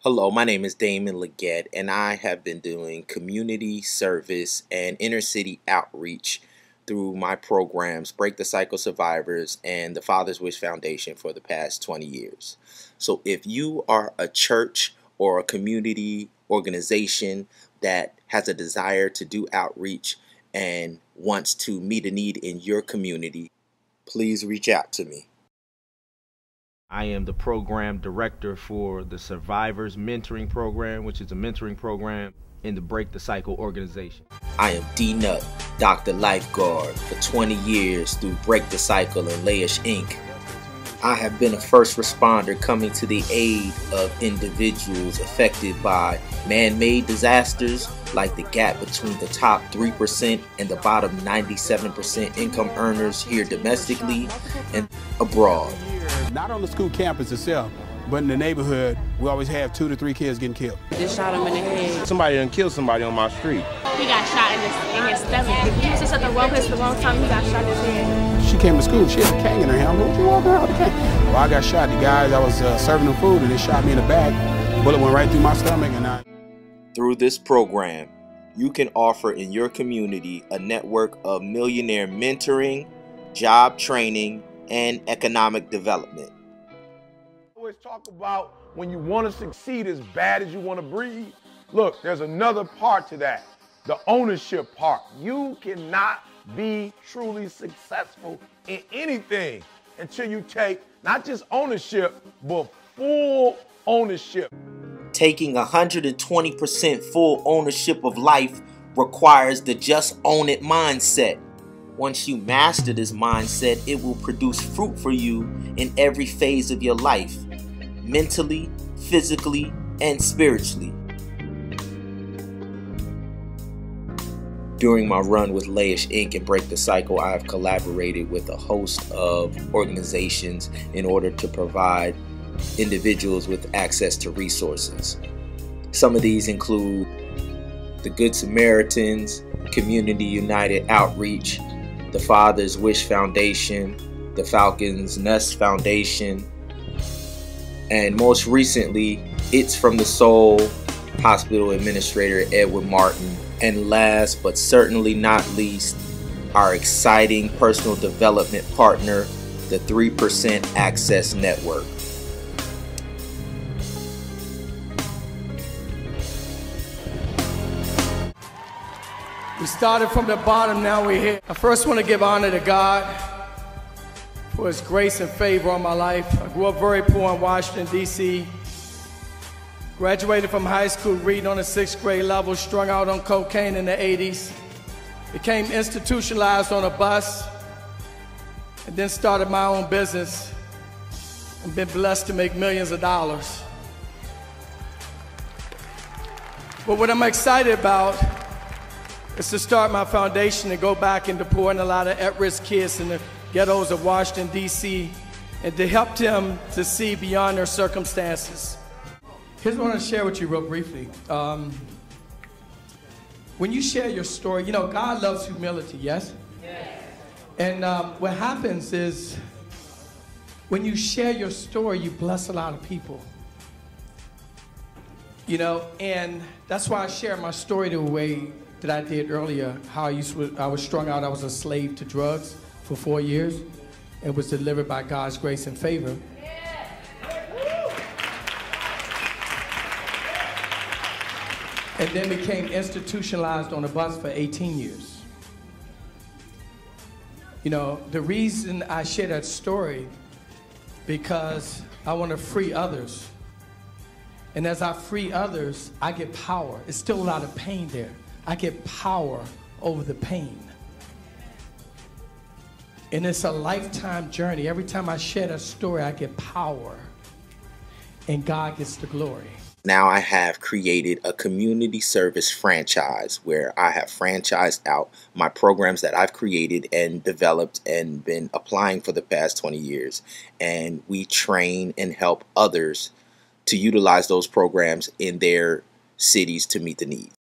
Hello, my name is Damon Leggett, and I have been doing community service and inner city outreach through my programs, Break the Cycle Survivors and the Father's Wish Foundation, for the past 20 years. So, if you are a church or a community organization that has a desire to do outreach and wants to meet a need in your community, please reach out to me. I am the program director for the Survivors Mentoring Program, which is a mentoring program in the Break the Cycle organization. I am D Nut, Dr. Lifeguard, for 20 years through Break the Cycle and Layish Inc. I have been a first responder coming to the aid of individuals affected by man-made disasters like the gap between the top 3% and the bottom 97% income earners here domestically and abroad. Not on the school campus itself, but in the neighborhood, we always have 2 to 3 kids getting killed. Just shot him in the head. Somebody done killed somebody on my street. He got shot in his stomach. He was just at the wrong place at the wrong time. He got shot in his head. She came to school, she had a cane in her hand. What you walking around with a cane? Well, I got shot. The guys, I was serving them food, and they shot me in the back. Bullet went right through my stomach, and Through this program, you can offer in your community a network of millionaire mentoring, job training, and economic development. I always talk about when you want to succeed as bad as you want to breathe. Look, there's another part to that, the ownership part. You cannot be truly successful in anything until you take not just ownership, but full ownership. Taking 120% full ownership of life requires the just own it mindset. Once you master this mindset, it will produce fruit for you in every phase of your life, mentally, physically, and spiritually. During my run with Layish Inc. and Break the Cycle, I have collaborated with a host of organizations in order to provide individuals with access to resources. Some of these include the Good Samaritans, Community United Outreach, the Father's Wish Foundation, the Falcons Nest Foundation, and most recently, It's from the Soul Hospital Administrator Edward Martin. And last but certainly not least, our exciting personal development partner, the 3% Access Network. We started from the bottom, now we're here. I first want to give honor to God for His grace and favor on my life. I grew up very poor in Washington, D.C. Graduated from high school reading on the 6th grade level, strung out on cocaine in the 80s. Became institutionalized on a bus, and then started my own business and been blessed to make millions of dollars. But what I'm excited about is to start my foundation and go back and to pour in a lot of at-risk kids in the ghettos of Washington, D.C., and to help them to see beyond their circumstances. Here's what I want to share with you real briefly. When you share your story, you know, God loves humility, yes? Yes. And what happens is when you share your story, you bless a lot of people. You know, and that's why I share my story the way that I did earlier, how I was strung out, I was a slave to drugs for 4 years and was delivered by God's grace and favor. And then became institutionalized on a bus for 18 years. You know, the reason I share that story, because I want to free others. And as I free others, I get power. It's still a lot of pain there. I get power over the pain. And it's a lifetime journey. Every time I share that story, I get power. And God gets the glory. Now I have created a community service franchise where I have franchised out my programs that I've created and developed and been applying for the past 20 years. And we train and help others to utilize those programs in their cities to meet the needs.